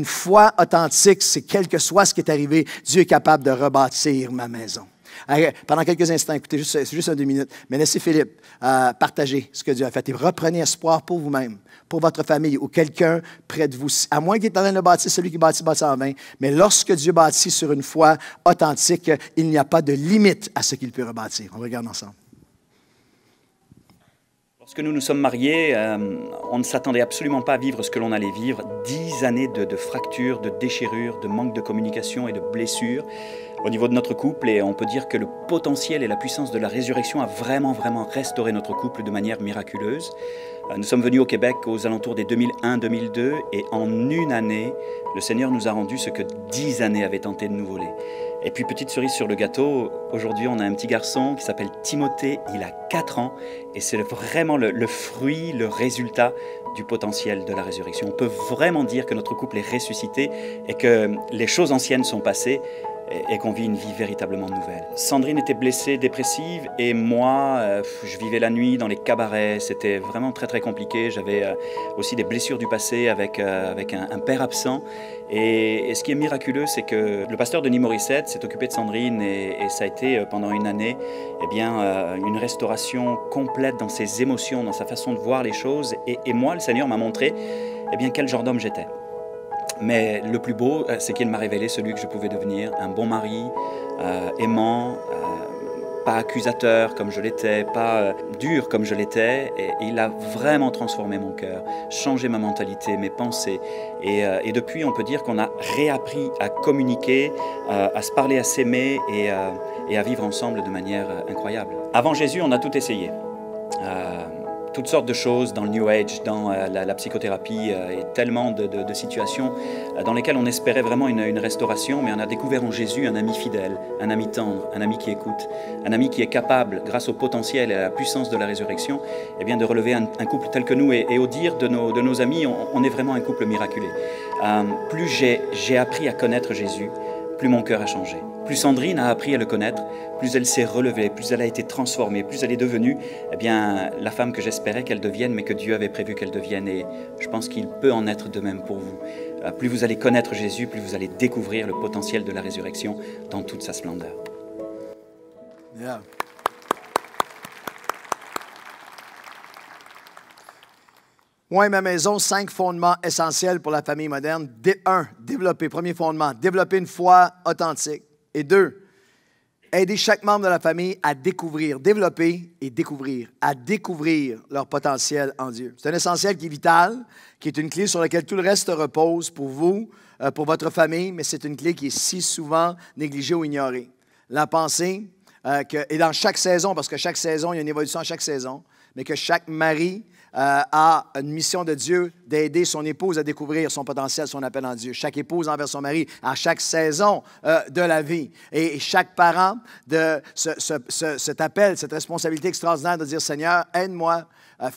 une foi authentique, c'est quel que soit ce qui est arrivé, Dieu est capable de rebâtir ma maison. Pendant quelques instants, écoutez, c'est juste 2 minutes, mais laissez Philippe partager ce que Dieu a fait. Et reprenez espoir pour vous-même, pour votre famille ou quelqu'un près de vous. À moins qu'il est en train de bâtir, celui qui bâtit en vain. Mais lorsque Dieu bâtit sur une foi authentique, il n'y a pas de limite à ce qu'il peut rebâtir. On regarde ensemble. Lorsque nous nous sommes mariés, on ne s'attendait absolument pas à vivre ce que l'on allait vivre. 10 années de fractures, de déchirures, de manque de communication et de blessures au niveau de notre couple. Et on peut dire que le potentiel et la puissance de la résurrection a vraiment restauré notre couple de manière miraculeuse. Nous sommes venus au Québec aux alentours des 2001-2002 et en une année, le Seigneur nous a rendu ce que 10 années avaient tenté de nous voler. Et puis, petite cerise sur le gâteau, aujourd'hui, on a un petit garçon qui s'appelle Timothée, il a 4 ans, et c'est vraiment le fruit, le résultat du potentiel de la résurrection. On peut vraiment dire que notre couple est ressuscité et que les choses anciennes sont passées et qu'on vit une vie véritablement nouvelle. Sandrine était blessée, dépressive, et moi, je vivais la nuit dans les cabarets. C'était vraiment très compliqué. J'avais aussi des blessures du passé avec un père absent. Et ce qui est miraculeux, c'est que le pasteur Denis Morissette s'est occupé de Sandrine et ça a été pendant une année une restauration complète dans ses émotions, dans sa façon de voir les choses. Et moi, le Seigneur m'a montré quel genre d'homme j'étais. Mais le plus beau, c'est qu'il m'a révélé celui que je pouvais devenir, un bon mari, aimant, pas accusateur comme je l'étais, pas dur comme je l'étais. Et il a vraiment transformé mon cœur, changé ma mentalité, mes pensées. Et depuis, on peut dire qu'on a réappris à communiquer, à se parler, à s'aimer et à vivre ensemble de manière incroyable. Avant Jésus, on a tout essayé. Toutes sortes de choses dans le New Age, dans la psychothérapie et tellement de situations dans lesquelles on espérait vraiment une restauration, mais on a découvert en Jésus un ami fidèle, un ami tendre, un ami qui écoute, un ami qui est capable, grâce au potentiel et à la puissance de la résurrection, de relever un couple tel que nous. Et au dire de nos amis, on est vraiment un couple miraculé. Plus j'ai appris à connaître Jésus, plus mon cœur a changé. Plus Sandrine a appris à le connaître, plus elle s'est relevée, plus elle a été transformée, plus elle est devenue la femme que j'espérais qu'elle devienne, mais que Dieu avait prévu qu'elle devienne. Et je pense qu'il peut en être de même pour vous. Plus vous allez connaître Jésus, plus vous allez découvrir le potentiel de la résurrection dans toute sa splendeur. Yeah. Moi et ma maison, 5 fondements essentiels pour la famille moderne. 1, développer, premier fondement, développer une foi authentique. Et 2, aider chaque membre de la famille à découvrir, développer et découvrir, à découvrir leur potentiel en Dieu. C'est un essentiel qui est vital, qui est une clé sur laquelle tout le reste repose pour vous, pour votre famille, mais c'est une clé qui est si souvent négligée ou ignorée. La pensée, et dans chaque saison, parce que chaque saison, il y a une évolution à chaque saison, mais que chaque mari a une mission de Dieu d'aider son épouse à découvrir son potentiel, son appel en Dieu. Chaque épouse envers son mari à chaque saison de la vie. Et chaque parent de cet appel, cette responsabilité extraordinaire de dire, Seigneur, aide-moi,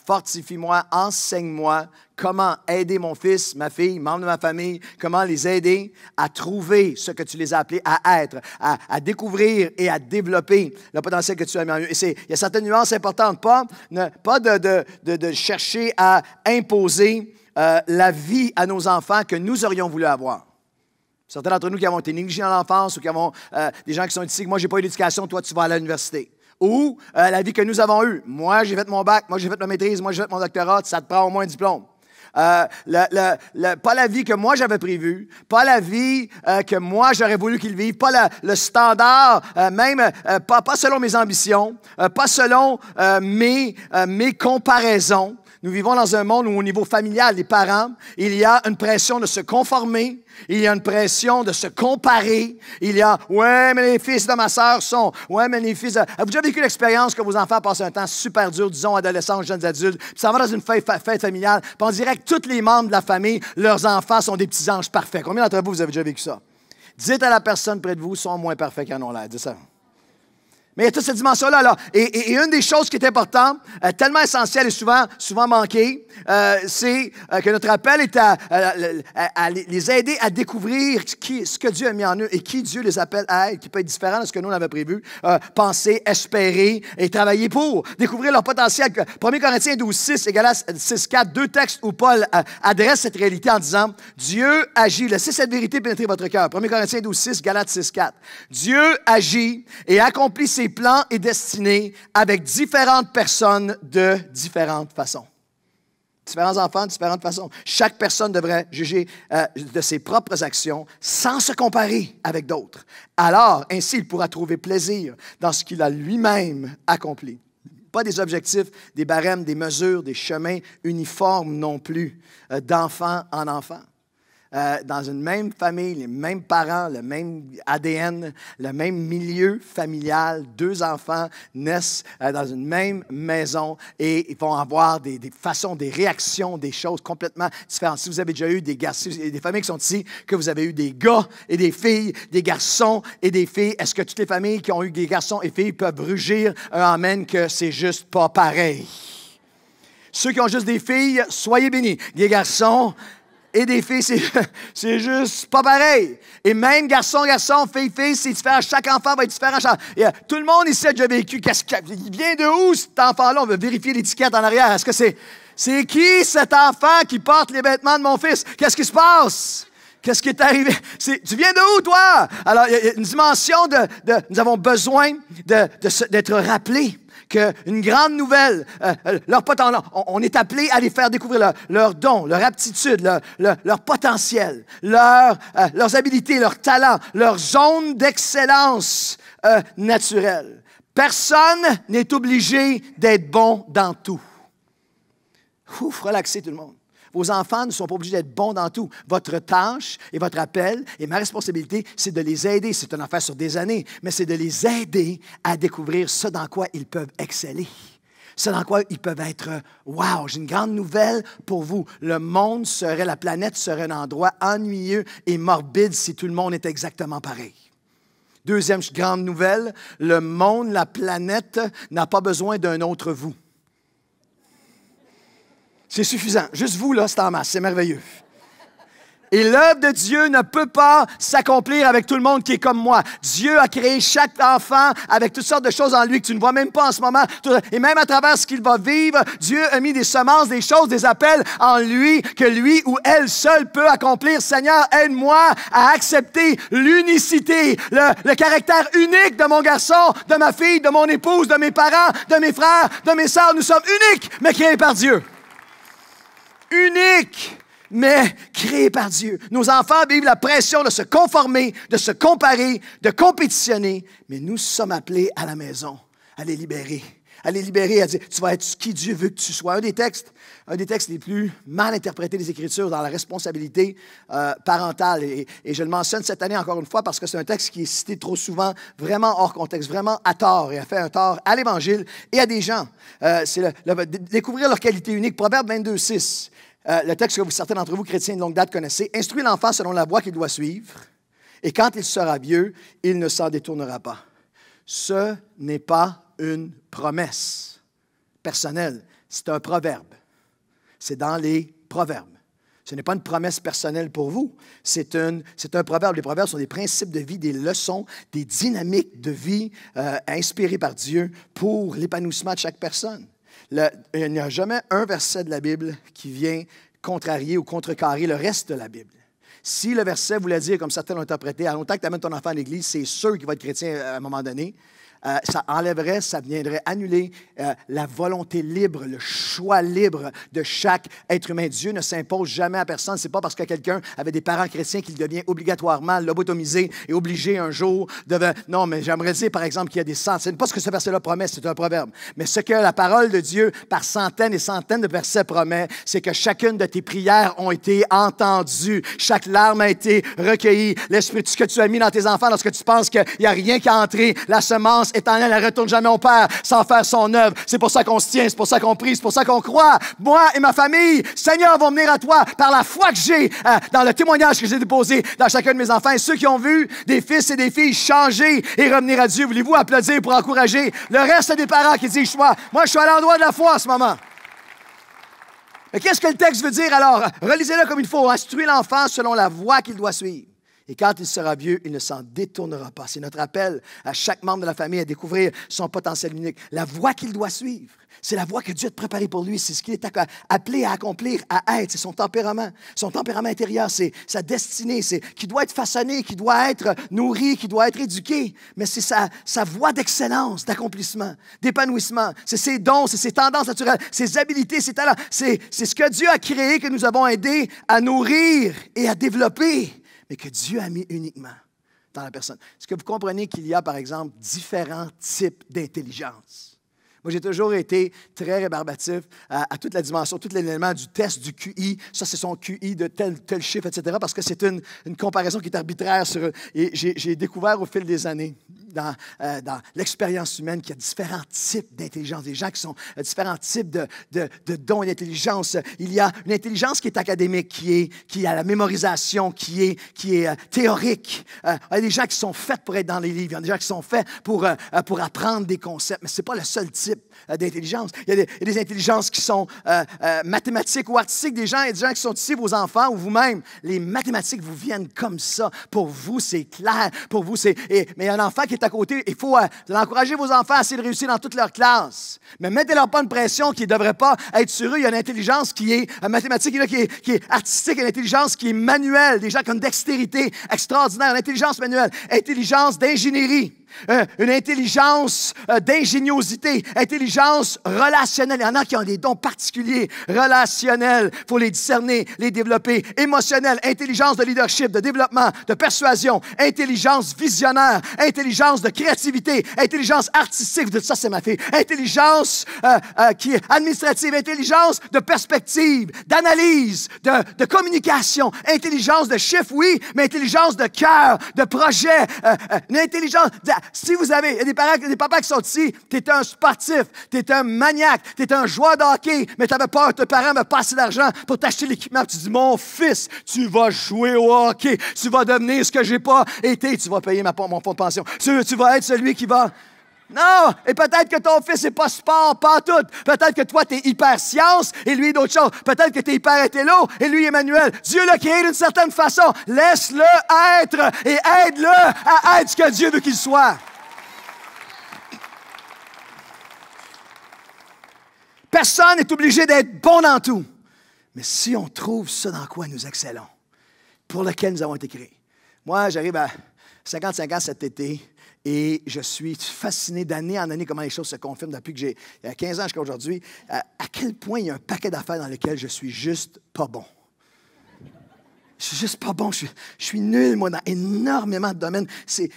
fortifie-moi, enseigne-moi comment aider mon fils, ma fille, membre de ma famille, comment les aider à trouver ce que tu les as appelés à être, à découvrir et à développer le potentiel que tu as mis en eux. Il y a certaines nuances importantes, pas de chercher à imposer la vie à nos enfants que nous aurions voulu avoir. Certains d'entre nous qui avons été négligés dans l'enfance ou qui avons des gens qui sont ici, moi, je n'ai pas eu d'éducation, toi, tu vas à l'université. Ou la vie que nous avons eue. Moi, j'ai fait mon bac, moi, j'ai fait ma maîtrise, moi, j'ai fait mon doctorat, ça te prend au moins un diplôme. Pas la vie que moi j'avais prévue, pas la vie que moi j'aurais voulu qu'ils vivent, pas le standard, pas selon mes ambitions, pas selon mes comparaisons. Nous vivons dans un monde où, au niveau familial, les parents, il y a une pression de se conformer, il y a une pression de se comparer, il y a « Ouais, mais les fils de ma sœur sont... » « Ouais, mais les fils de... » Avez-vous déjà vécu l'expérience que vos enfants passent un temps super dur, disons, adolescents, jeunes adultes, puis ça va dans une fête familiale, puis on dirait que tous les membres de la famille, leurs enfants sont des petits anges parfaits. Combien d'entre vous avez déjà vécu ça? Dites à la personne près de vous, sont moins parfaits qu'ils en ont l'air. Dis ça. Mais il y a toute cette dimension-là. Là. Et une des choses qui est importante, tellement essentielle et souvent manquée, c'est que notre appel est à les aider à découvrir ce que Dieu a mis en eux et qui Dieu les appelle à être, qui peut être différent de ce que nous on avait prévu. Penser, espérer et travailler pour découvrir leur potentiel. 1 Corinthiens 12:6 et Galates 6:4, deux textes où Paul adresse cette réalité en disant « Dieu agit, laissez cette vérité pénétrer votre cœur. » 1 Corinthiens 12:6, Galates 6:4. Dieu agit et accomplit ses plans et destinées avec différentes personnes de différentes façons. Différents enfants, de différentes façons. Chaque personne devrait juger de ses propres actions sans se comparer avec d'autres. Alors, ainsi, il pourra trouver plaisir dans ce qu'il a lui-même accompli. Pas des objectifs, des barèmes, des mesures, des chemins uniformes non plus, d'enfant en enfant. Dans une même famille, les mêmes parents, le même ADN, le même milieu familial, deux enfants naissent dans une même maison et ils vont avoir des façons, des réactions, des choses complètement différentes. Si vous avez déjà eu des garçons, des familles qui sont ici, que vous avez eu des gars et des filles, des garçons et des filles, est-ce que toutes les familles qui ont eu des garçons et filles peuvent rugir un amen que c'est juste pas pareil? Ceux qui ont juste des filles, soyez bénis. Des garçons et des filles, c'est juste pas pareil. Et même garçon, fille, c'est différent. Chaque enfant va être différent. Tout le monde ici a déjà vécu. Il vient de où cet enfant-là? On veut vérifier l'étiquette en arrière. Est-ce que c'est qui cet enfant qui porte les vêtements de mon fils? Qu'est-ce qui se passe? Qu'est-ce qui est arrivé? Tu viens de où, toi? Alors, il y a une dimension nous avons besoin d'être rappelés qu'une grande nouvelle, on est appelé à les faire découvrir leurs dons, leur aptitude, leur potentiel, leurs habilités, leurs talents, leur zone d'excellence naturelle. Personne n'est obligé d'être bon dans tout. Ouf, relaxez tout le monde. Vos enfants ne sont pas obligés d'être bons dans tout. Votre tâche et votre appel et ma responsabilité, c'est de les aider. C'est une affaire sur des années, mais c'est de les aider à découvrir ce dans quoi ils peuvent exceller. Ce dans quoi ils peuvent être « Wow, j'ai une grande nouvelle pour vous. Le monde serait, la planète serait un endroit ennuyeux et morbide si tout le monde était exactement pareil. » Deuxième grande nouvelle, le monde, la planète n'a pas besoin d'un autre vous. C'est suffisant. Juste vous, là, c'est en masse. C'est merveilleux. Et l'œuvre de Dieu ne peut pas s'accomplir avec tout le monde qui est comme moi. Dieu a créé chaque enfant avec toutes sortes de choses en lui que tu ne vois même pas en ce moment. Et même à travers ce qu'il va vivre, Dieu a mis des semences, des choses, des appels en lui que lui ou elle seul peut accomplir. Seigneur, aide-moi à accepter l'unicité, le caractère unique de mon garçon, de ma fille, de mon épouse, de mes parents, de mes frères, de mes sœurs. Nous sommes uniques, mais créés par Dieu. Unique, mais créé par Dieu. Nos enfants vivent la pression de se conformer, de se comparer, de compétitionner, mais nous sommes appelés à la maison, à les libérer. À les libérer, à dire, tu vas être qui Dieu veut que tu sois. Un des textes les plus mal interprétés des Écritures dans la responsabilité parentale. Et je le mentionne cette année encore une fois parce que c'est un texte qui est cité trop souvent, vraiment hors contexte, vraiment à tort, et a fait un tort à l'Évangile et à des gens. C'est découvrir leur qualité unique. Proverbe 22:6. Le texte que certains d'entre vous, chrétiens de longue date, connaissez. « Instruis l'enfant selon la voie qu'il doit suivre, et quand il sera vieux, il ne s'en détournera pas. » Ce n'est pas une promesse personnelle, c'est un proverbe. C'est dans les proverbes. Ce n'est pas une promesse personnelle pour vous, c'est un proverbe. Les proverbes sont des principes de vie, des leçons, des dynamiques de vie inspirées par Dieu pour l'épanouissement de chaque personne. Il n'y a jamais un verset de la Bible qui vient contrarier ou contrecarrer le reste de la Bible. Si le verset voulait dire, comme certains l'ont interprété, à longtemps que tu amènes ton enfant à l'Église, c'est sûr qu'il va être chrétien à un moment donné, ça enlèverait, ça viendrait annuler la volonté libre, le choix libre de chaque être humain. Dieu ne s'impose jamais à personne. Ce n'est pas parce que quelqu'un avait des parents chrétiens qu'il devient obligatoirement lobotomisé et obligé un jour de... Non, mais j'aimerais dire, par exemple, qu'il y a des centaines... Ce n'est pas ce que ce verset-là promet, c'est un proverbe. Mais ce que la parole de Dieu, par centaines et centaines de versets promet, c'est que chacune de tes prières ont été entendues. Chaque larme a été recueillie. L'esprit que tu as mis dans tes enfants lorsque tu penses qu'il n'y a rien qu'à entrer, la semence semence éternelle, elle ne retourne jamais au Père sans faire son œuvre. C'est pour ça qu'on se tient, c'est pour ça qu'on prie, c'est pour ça qu'on croit. Moi et ma famille, Seigneur, vont venir à toi par la foi que j'ai dans le témoignage que j'ai déposé dans chacun de mes enfants. Et ceux qui ont vu des fils et des filles changer et revenir à Dieu, voulez-vous applaudir pour encourager le reste des parents qui disent, moi, je suis à l'endroit de la foi en ce moment. Mais qu'est-ce que le texte veut dire alors? Relisez-le comme il faut. Instruire l'enfant selon la voie qu'il doit suivre. Et quand il sera vieux, il ne s'en détournera pas. C'est notre appel à chaque membre de la famille à découvrir son potentiel unique. La voie qu'il doit suivre, c'est la voie que Dieu a préparée pour lui. C'est ce qu'il est appelé à accomplir, à être. C'est son tempérament intérieur, c'est sa destinée, c'est qui doit être façonné, qui doit être nourri, qui doit être éduqué. Mais c'est sa voie d'excellence, d'accomplissement, d'épanouissement. C'est ses dons, c'est ses tendances naturelles, ses habiletés, ses talents. C'est ce que Dieu a créé, que nous avons aidé à nourrir et à développer, mais que Dieu a mis uniquement dans la personne. Est-ce que vous comprenez qu'il y a, par exemple, différents types d'intelligence? Moi, j'ai toujours été très rébarbatif à toute la dimension, tout l'élément du test du QI. Ça, c'est son QI de tel chiffre, etc., parce que c'est une comparaison qui est arbitraire. Et j'ai découvert au fil des années, dans l'expérience humaine, qu'il y a différents types d'intelligence, des gens qui sont différents types de dons et d'intelligence. Il y a une intelligence qui est académique, qui a la mémorisation, qui est théorique. Il y a des gens qui sont faits pour être dans les livres, il y a des gens qui sont faits pour apprendre des concepts, mais ce n'est pas le seul type d'intelligence. Il y a des intelligences qui sont mathématiques ou artistiques. Il y a des gens qui sont ici, vos enfants ou vous-même. Les mathématiques vous viennent comme ça. Pour vous, c'est clair. Pour vous, mais il y a un enfant qui est à côté. Il faut encourager vos enfants à essayer de réussir dans toute leur classe. Mais mettez-leur pas une pression qui ne devrait pas être sur eux. Il y a une intelligence qui est mathématique, qui est artistique, une intelligence qui est manuelle. Des gens qui ont une dextérité extraordinaire, une intelligence manuelle, intelligence d'ingénierie. Une intelligence d'ingéniosité, intelligence relationnelle. Il y en a qui ont des dons particuliers, relationnels. Il faut les discerner, les développer. Émotionnelle, intelligence de leadership, de développement, de persuasion, intelligence visionnaire, intelligence de créativité, intelligence artistique. Ça, c'est ma fille. Intelligence qui est administrative, intelligence de perspective, d'analyse, de communication, intelligence de chiffre, oui, mais intelligence de cœur, de projet, une intelligence... Si vous avez des parents, des papas qui sont ici, tu es un sportif, tu es un maniaque, tu es un joueur de hockey, mais tu avais peur que tes parents n'avaient pas assez d'argent pour t'acheter l'équipement. Tu dis, mon fils, tu vas jouer au hockey, tu vas devenir ce que j'ai pas été, tu vas payer mon fonds de pension. Tu vas être celui qui va... Non! Et peut-être que ton fils n'est pas sport, pas tout. Peut-être que toi, tu es hyper science et lui, d'autres choses. Peut-être que tu es hyper intello et lui, Emmanuel. Dieu l'a créé d'une certaine façon. Laisse-le être et aide-le à être ce que Dieu veut qu'il soit. Personne n'est obligé d'être bon dans tout. Mais si on trouve ça dans quoi nous excellons, pour lequel nous avons été créés. Moi, j'arrive à 55 ans cet été. Et je suis fasciné d'année en année comment les choses se confirment depuis que j'ai 15 ans jusqu'à aujourd'hui. À quel point il y a un paquet d'affaires dans lesquelles je suis juste pas bon. Je suis juste pas bon. Je suis nul, moi, dans énormément de domaines. C'est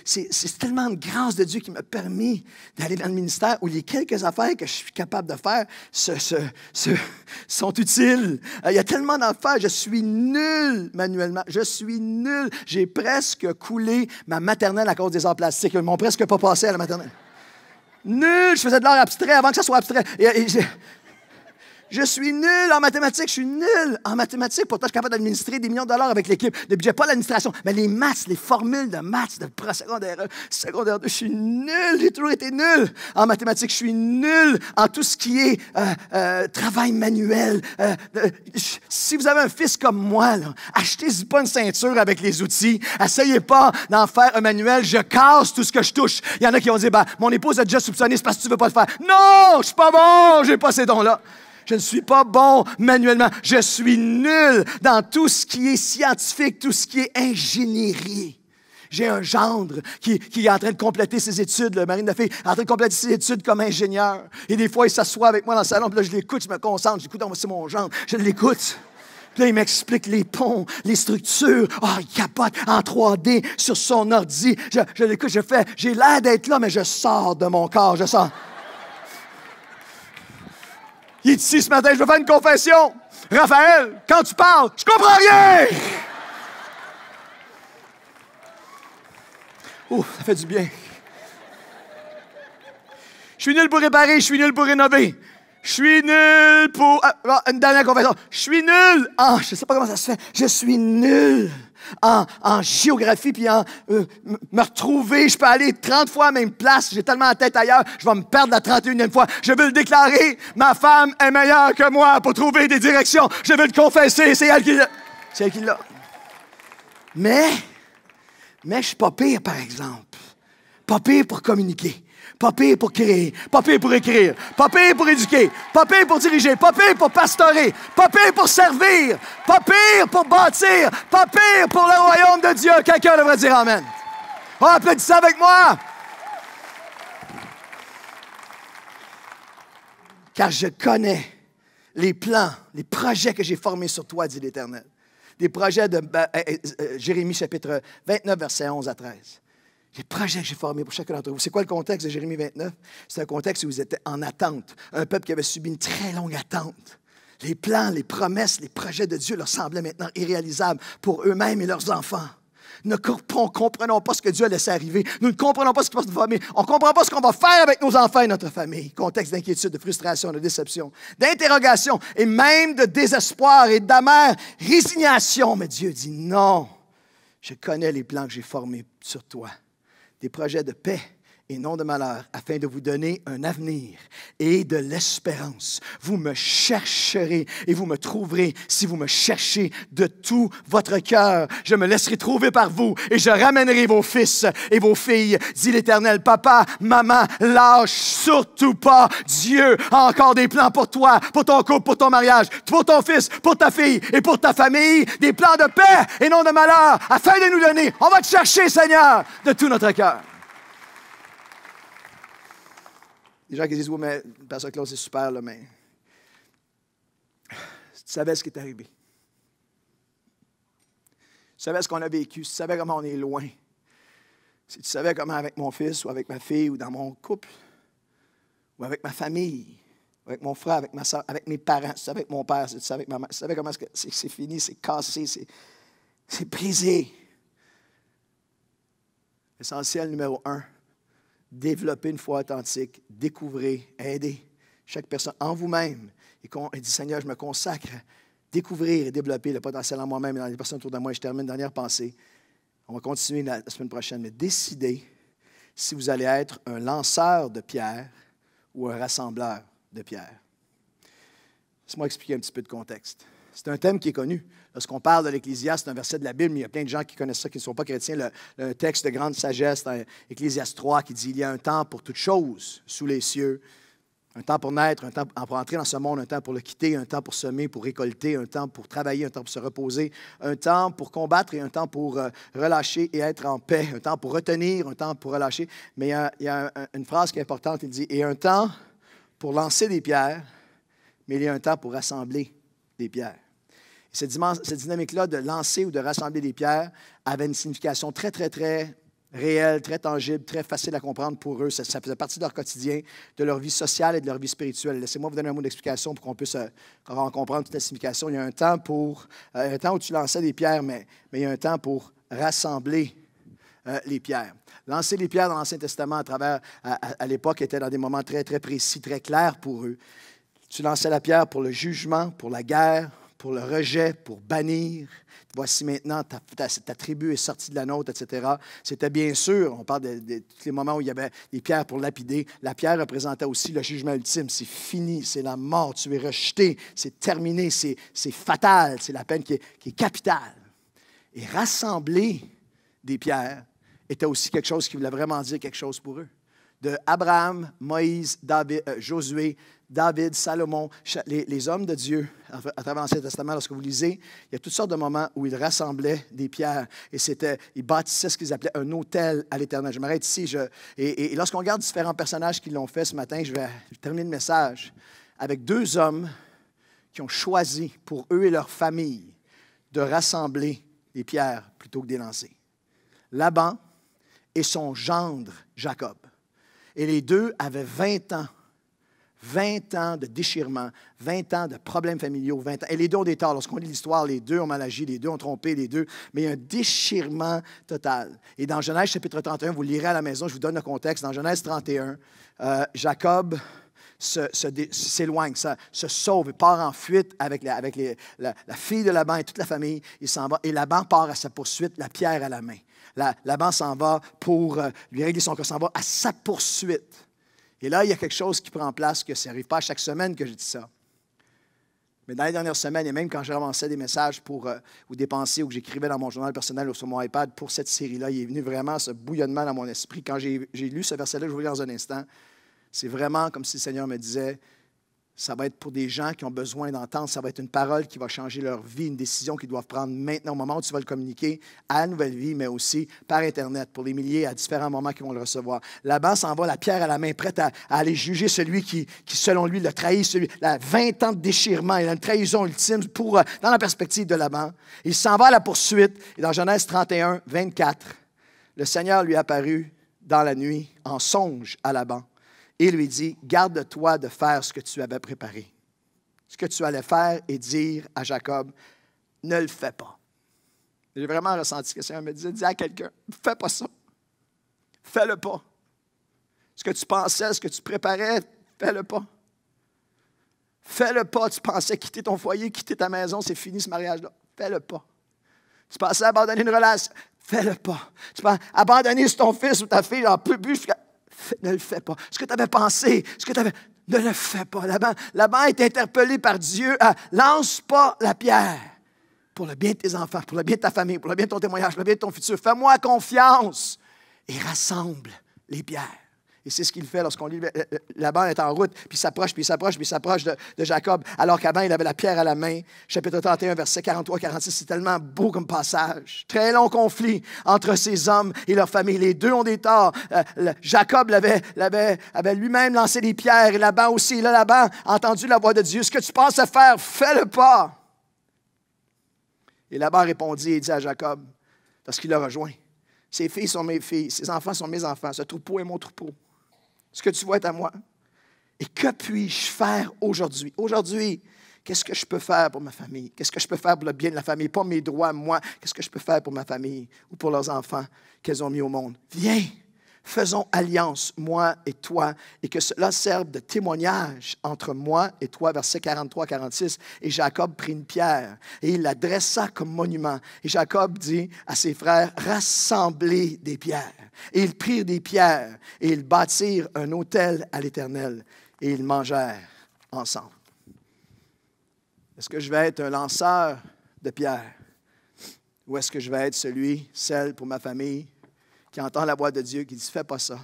tellement une grâce de Dieu qui m'a permis d'aller dans le ministère où les quelques affaires que je suis capable de faire sont utiles. Il y a tellement d'affaires. Je suis nul manuellement. Je suis nul. J'ai presque coulé ma maternelle à cause des arts plastiques. Ils m'ont presque pas passé à la maternelle. Nul. Je faisais de l'art abstrait avant que ça soit abstrait. Je suis nul en mathématiques, je suis nul en mathématiques. Pourtant, je suis capable d'administrer des millions de dollars avec l'équipe. Le budget, pas l'administration, mais les maths, les formules de maths, de secondaire 1, secondaire 2. Je suis nul, j'ai toujours été nul en mathématiques. Je suis nul en tout ce qui est travail manuel. Si vous avez un fils comme moi, achetez-y pas une ceinture avec les outils. Essayez pas d'en faire un manuel. Je casse tout ce que je touche. Il y en a qui vont dire, mon épouse a déjà soupçonné, c'est parce que tu veux pas le faire. Non, je suis pas bon, j'ai pas ces dons-là. Je ne suis pas bon manuellement. Je suis nul dans tout ce qui est scientifique, tout ce qui est ingénierie. J'ai un gendre qui est en train de compléter ses études, le mari de ma fille, en train de compléter ses études comme ingénieur. Et des fois, il s'assoit avec moi dans le salon, puis là, je l'écoute, je me concentre, j'écoute, c'est mon gendre, je l'écoute. Puis là, il m'explique les ponts, les structures. Il capote en 3D sur son ordi. Je l'écoute, j'ai l'air d'être là, mais je sors de mon corps, je sors. Il est ici ce matin, je veux faire une confession. Raphaël, quand tu parles, je comprends rien! Ouh, ça fait du bien. Je suis nul pour réparer, je suis nul pour rénover. Je suis nul pour... une dernière confession. Je suis nul je ne sais pas comment ça se fait. Je suis nul en géographie, puis me retrouver. Je peux aller 30 fois à la même place. J'ai tellement la tête ailleurs, je vais me perdre la 31e fois. Je veux le déclarer. Ma femme est meilleure que moi pour trouver des directions. Je veux le confesser. C'est elle qui l'a. C'est elle qui l'a. Mais je suis pas pire, par exemple. Pas pire pour communiquer. Pas pire pour créer, pas pire pour écrire, pas pire pour éduquer, pas pire pour diriger, pas pire pour pastorer, pas pire pour servir, pas pire pour bâtir, pas pire pour le royaume de Dieu. Quelqu'un devrait dire amen. Oh, applaudissez avec moi. Car je connais les plans, les projets que j'ai formés sur toi, dit l'Éternel. Des projets de Jérémie chapitre 29, versets 11 à 13. Les projets que j'ai formés pour chacun d'entre vous. C'est quoi le contexte de Jérémie 29? C'est un contexte où vous étiez en attente. Un peuple qui avait subi une très longue attente. Les plans, les promesses, les projets de Dieu leur semblaient maintenant irréalisables pour eux-mêmes et leurs enfants. Nous ne comprenons pas ce que Dieu a laissé arriver. Nous ne comprenons pas ce qui passe dans notre famille. On ne comprend pas ce qu'on va faire avec nos enfants et notre famille. Contexte d'inquiétude, de frustration, de déception, d'interrogation et même de désespoir et d'amère résignation. Mais Dieu dit non, je connais les plans que j'ai formés sur toi. Des projets de paix et non de malheur, afin de vous donner un avenir et de l'espérance. Vous me chercherez et vous me trouverez si vous me cherchez de tout votre cœur. Je me laisserai trouver par vous et je ramènerai vos fils et vos filles, dit l'Éternel. Papa, maman, lâche surtout pas. Dieu a encore des plans pour toi, pour ton couple, pour ton mariage, pour ton fils, pour ta fille et pour ta famille. Des plans de paix et non de malheur, afin de nous donner. On va te chercher, Seigneur, de tout notre cœur. Les gens qui disent, oui, mais Pasteur Claude, c'est super, là, mais si tu savais ce qui est arrivé. Si tu savais ce qu'on a vécu, si tu savais comment on est loin, si tu savais comment avec mon fils ou avec ma fille ou dans mon couple, ou avec ma famille, ou avec mon frère, avec ma soeur, avec mes parents, si tu savais avec mon père, si tu savais avec ma mère, si tu savais comment c'est fini, c'est cassé, c'est brisé. L'essentiel numéro 1. Développer une foi authentique, découvrir, aider chaque personne en vous-même. Et dit, Seigneur, je me consacre à découvrir et développer le potentiel en moi-même et dans les personnes autour de moi. Et je termine une dernière pensée. On va continuer la semaine prochaine, mais décidez si vous allez être un lanceur de pierres ou un rassembleur de pierres. Laisse-moi expliquer un petit peu de contexte. C'est un thème qui est connu. Lorsqu'on parle de l'Ecclésiaste, c'est un verset de la Bible, mais il y a plein de gens qui connaissent ça, qui ne sont pas chrétiens. Le texte de grande sagesse, dans Ecclésiaste 3, qui dit « Il y a un temps pour toutes choses sous les cieux, un temps pour naître, un temps pour entrer dans ce monde, un temps pour le quitter, un temps pour semer, pour récolter, un temps pour travailler, un temps pour se reposer, un temps pour combattre et un temps pour relâcher et être en paix, un temps pour retenir, un temps pour relâcher. » Mais il y a une phrase qui est importante, il dit « Et un temps pour lancer des pierres, mais il y a un temps pour rassembler des pierres. » Cette dynamique-là de lancer ou de rassembler des pierres avait une signification très, très, très réelle, très tangible, très facile à comprendre pour eux. Ça faisait partie de leur quotidien, de leur vie sociale et de leur vie spirituelle. Laissez-moi vous donner un mot d'explication pour qu'on puisse comprendre toute la signification. Il y a un temps où tu lançais des pierres, mais il y a un temps pour rassembler les pierres. Lancer les pierres dans l'Ancien Testament à l'époque était dans des moments très, très précis, très clairs pour eux. Tu lançais la pierre pour le jugement, pour la guerre, pour le rejet, pour bannir. Voici maintenant, ta tribu est sortie de la nôtre, etc. C'était bien sûr, on parle de tous les moments où il y avait des pierres pour lapider. La pierre représentait aussi le jugement ultime. C'est fini, c'est la mort, tu es rejeté, c'est terminé, c'est fatal, c'est la peine qui est capitale. Et rassembler des pierres était aussi quelque chose qui voulait vraiment dire quelque chose pour eux. De Abraham, Moïse, David, Josué, David, Salomon, les hommes de Dieu, à travers l'Ancien Testament, lorsque vous lisez, il y a toutes sortes de moments où ils rassemblaient des pierres et ils bâtissaient ce qu'ils appelaient un autel à l'Éternel. Je m'arrête ici. Et lorsqu'on regarde différents personnages qui l'ont fait ce matin, je vais terminer le message avec 2 hommes qui ont choisi pour eux et leur famille de rassembler des pierres plutôt que de les lancer. Laban et son gendre Jacob. Et les 2 avaient 20 ans. 20 ans de déchirement, 20 ans de problèmes familiaux, 20 ans. Et les deux ont des torts. Lorsqu'on lit l'histoire, les deux ont mal agi, les deux ont trompé, les deux. Mais il y a un déchirement total. Et dans Genèse chapitre 31, vous le lirez à la maison, je vous donne le contexte. Dans Genèse 31, Jacob s'éloigne, se sauve, il part en fuite avec la fille de Laban et toute la famille. Il s'en va et Laban part à sa poursuite, la pierre à la main. Laban s'en va pour lui régler son cas, s'en va à sa poursuite. Et là, il y a quelque chose qui prend place, que ça n'arrive pas à chaque semaine que je dis ça. Mais dans les dernières semaines, et même quand je ramassais des messages ou des pensées, ou que j'écrivais dans mon journal personnel ou sur mon iPad pour cette série-là, il est venu vraiment ce bouillonnement dans mon esprit. Quand j'ai lu ce verset-là, je vous le lis dans un instant, c'est vraiment comme si le Seigneur me disait, ça va être pour des gens qui ont besoin d'entendre, ça va être une parole qui va changer leur vie, une décision qu'ils doivent prendre maintenant au moment où tu vas le communiquer à la nouvelle vie, mais aussi par Internet, pour les milliers à différents moments qui vont le recevoir. Laban s'en va, la pierre à la main, prête à aller juger celui qui selon lui, l'a trahi, 20 ans de déchirement et une trahison ultime dans la perspective de Laban. Il s'en va à la poursuite, et dans Genèse 31, 24, le Seigneur lui apparut dans la nuit en songe à Laban. Et lui dit, garde-toi de faire ce que tu avais préparé. Ce que tu allais faire et dire à Jacob, ne le fais pas. J'ai vraiment ressenti que le Seigneur me disait, dis à quelqu'un, fais pas ça. Fais-le pas. Ce que tu pensais, ce que tu préparais, fais-le pas. Fais-le pas. Tu pensais quitter ton foyer, quitter ta maison, c'est fini ce mariage-là. Fais-le pas. Tu pensais abandonner une relation, fais-le pas. Tu pensais abandonner ton fils ou ta fille, j'en peux plus. Ne le fais pas. Ce que tu avais pensé, ne le fais pas. Laban est interpellé par Dieu. Lance pas la pierre pour le bien de tes enfants, pour le bien de ta famille, pour le bien de ton témoignage, pour le bien de ton futur. Fais-moi confiance et rassemble les pierres. Et c'est ce qu'il fait lorsqu'on lit. Laban est en route, puis il s'approche de Jacob, alors qu'avant, il avait la pierre à la main. Chapitre 31, versets 43-46, c'est tellement beau comme passage. Très long conflit entre ces hommes et leur famille. Les deux ont des torts. Jacob avait lui-même lancé des pierres, et Laban aussi. Là, Laban a entendu la voix de Dieu. Ce que tu penses faire, fais-le pas. Et Laban répondit et dit à Jacob, parce qu'il l'a rejoint, ses filles sont mes filles, ses enfants sont mes enfants, ce troupeau est mon troupeau. Ce que tu vois est à moi. Et que puis-je faire aujourd'hui? Aujourd'hui, qu'est-ce que je peux faire pour ma famille? Qu'est-ce que je peux faire pour le bien de la famille? Pas mes droits, moi. Qu'est-ce que je peux faire pour ma famille ou pour leurs enfants qu'elles ont mis au monde? Viens, faisons alliance, moi et toi, et que cela serve de témoignage entre moi et toi, versets 43-46. Et Jacob prit une pierre et il la dressa comme monument. Et Jacob dit à ses frères, rassemblez des pierres. Et ils prirent des pierres et ils bâtirent un autel à l'Éternel et ils mangèrent ensemble. Est-ce que je vais être un lanceur de pierres ou est-ce que je vais être celle pour ma famille qui entend la voix de Dieu, qui dit, fais pas ça.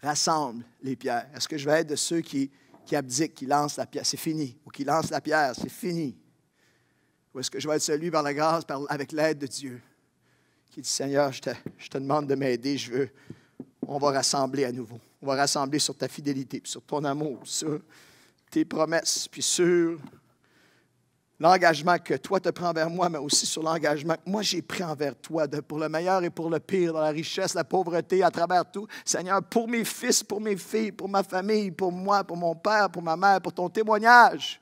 Rassemble les pierres. Est-ce que je vais être de ceux qui abdiquent, qui lancent la pierre, c'est fini, ou qui lancent la pierre, c'est fini? Ou est-ce que je vais être celui, par la grâce, avec l'aide de Dieu, qui dit, Seigneur, je te demande de m'aider, on va rassembler à nouveau. On va rassembler sur ta fidélité, puis sur ton amour, sur tes promesses, puis sur l'engagement que toi te prends envers moi, mais aussi sur l'engagement que moi j'ai pris envers toi, pour le meilleur et pour le pire, dans la richesse, la pauvreté, à travers tout. Seigneur, pour mes fils, pour mes filles, pour ma famille, pour moi, pour mon père, pour ma mère, pour ton témoignage,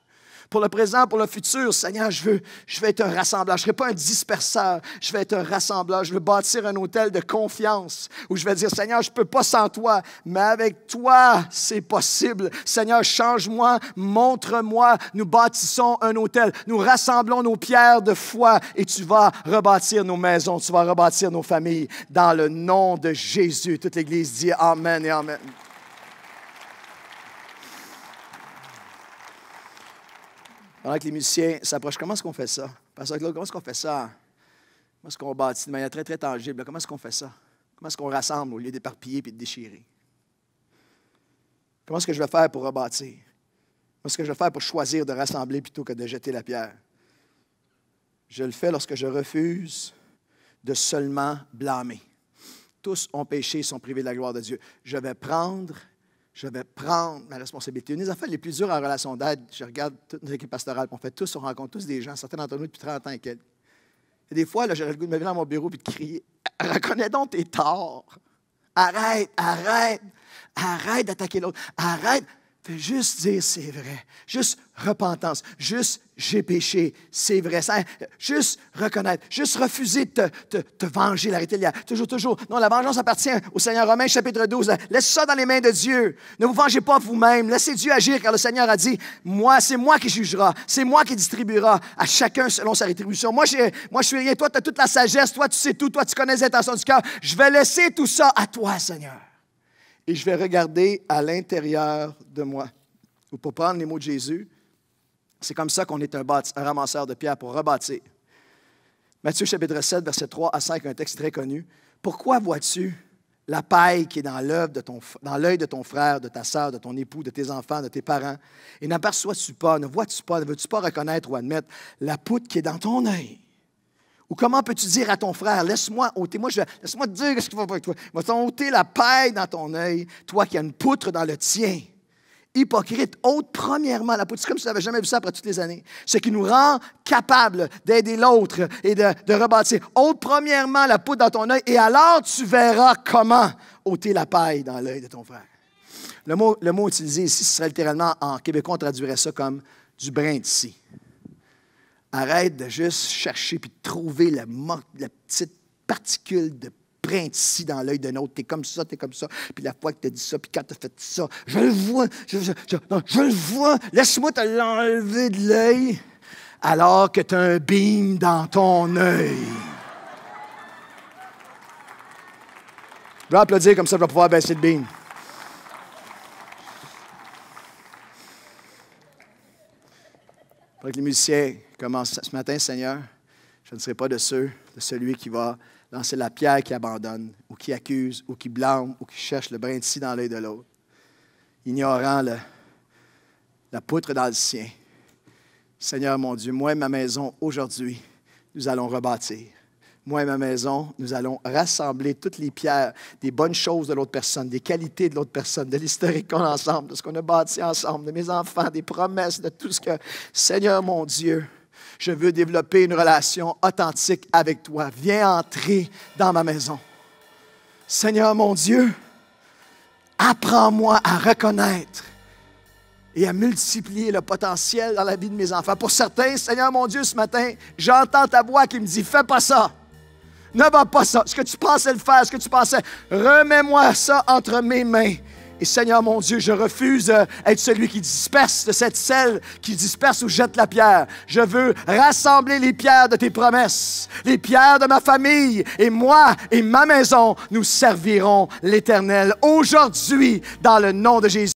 pour le présent, pour le futur. Seigneur, je veux être un rassembleur. Je ne serai pas un disperseur. Je vais être un rassembleur. Je veux bâtir un hôtel de confiance où je vais dire, Seigneur, je ne peux pas sans toi, mais avec toi, c'est possible. Seigneur, change-moi, montre-moi. Nous bâtissons un hôtel. Nous rassemblons nos pierres de foi et tu vas rebâtir nos maisons. Tu vas rebâtir nos familles dans le nom de Jésus. Toute l'Église dit Amen et Amen. Pendant que les musiciens s'approchent, comment est-ce qu'on fait ça? Pasteur Claude, comment est-ce qu'on fait ça? Comment est-ce qu'on bâtit de manière très, très tangible? Comment est-ce qu'on fait ça? Comment est-ce qu'on rassemble au lieu d'éparpiller et de déchirer? Comment est-ce que je vais faire pour rebâtir? Comment est-ce que je vais faire pour choisir de rassembler plutôt que de jeter la pierre? Je le fais lorsque je refuse de seulement blâmer. Tous ont péché et sont privés de la gloire de Dieu. Je vais prendre ma responsabilité. Une des affaires les plus dures en relation d'aide, je regarde toute notre équipe pastorale, on fait on rencontre tous des gens, certains d'entre nous depuis 30 ans et quelques. Et des fois, là, j'aurais le goût de me venir dans mon bureau et de crier, reconnais donc tes torts. Arrête d'attaquer l'autre. Arrête. Fais juste dire c'est vrai. Juste repentance. Juste j'ai péché, c'est vrai. Juste reconnaître. Juste refuser de te venger, la rétaliation. Toujours. Non, la vengeance appartient au Seigneur. Romains chapitre 12. Laisse ça dans les mains de Dieu. Ne vous vengez pas vous-même. Laissez Dieu agir, car le Seigneur a dit, c'est moi qui jugera. C'est moi qui distribuera à chacun selon sa rétribution. Moi, je suis rien. Toi, tu as toute la sagesse. Toi, tu sais tout. Toi, tu connais les intentions du cœur. Je vais laisser tout ça à toi, Seigneur. Et je vais regarder à l'intérieur de moi. Ou pour prendre les mots de Jésus, c'est comme ça qu'on est un ramasseur de pierres pour rebâtir. Matthieu chapitre 7, versets 3 à 5, un texte très connu. Pourquoi vois-tu la paille qui est dans l'œil de ton frère, de ta sœur, de ton époux, de tes enfants, de tes parents, et n'aperçois-tu pas, ne vois-tu pas, ne veux-tu pas reconnaître ou admettre la poutre qui est dans ton œil? Ou comment peux-tu dire à ton frère, laisse-moi ôter, laisse-moi te dire ce qui va pas avec toi. Va-t-on ôter la paille dans ton œil, toi qui as une poutre dans le tien? Hypocrite, ôte premièrement la poutre. C'est comme si tu n'avais jamais vu ça après toutes les années. Ce qui nous rend capables d'aider l'autre et de rebâtir. Ôte premièrement la poutre dans ton œil et alors tu verras comment ôter la paille dans l'œil de ton frère. Le mot utilisé ici, ce serait littéralement, en québécois, on traduirait ça comme du brin de scie. Arrête de juste chercher puis de trouver la petite particule de brin de scie dans l'œil d'un autre. T'es comme ça. Puis la fois que tu as dit ça, puis quand tu as fait ça, je le vois, je le vois. Laisse-moi te l'enlever de l'œil alors que tu as un beam dans ton œil. Je vais applaudir comme ça, je vais pouvoir baisser le beam. Pour que les musiciens commencent ce matin, Seigneur, je ne serai pas de celui qui va lancer la pierre qui abandonne, ou qui accuse, ou qui blâme, ou qui cherche le brin de scie dans l'œil de l'autre, ignorant la poutre dans le sien. Seigneur mon Dieu, moi et ma maison, aujourd'hui, nous allons rebâtir. Moi et ma maison, nous allons rassembler toutes les pierres, des bonnes choses de l'autre personne, des qualités de l'autre personne, de l'historique qu'on a ensemble, de ce qu'on a bâti ensemble, de mes enfants, des promesses, de tout ce que... Seigneur mon Dieu, je veux développer une relation authentique avec toi. Viens entrer dans ma maison. Seigneur mon Dieu, apprends-moi à reconnaître et à multiplier le potentiel dans la vie de mes enfants. Pour certains, Seigneur mon Dieu, ce matin, j'entends ta voix qui me dit « Fais pas ça ». Ne va pas ça. Ce que tu pensais le faire, ce que tu pensais, remets-moi ça entre mes mains. Et Seigneur mon Dieu, je refuse d'être celui qui disperse, de cette selle qui disperse ou jette la pierre. Je veux rassembler les pierres de tes promesses, les pierres de ma famille. Et moi et ma maison, nous servirons l'Éternel aujourd'hui dans le nom de Jésus.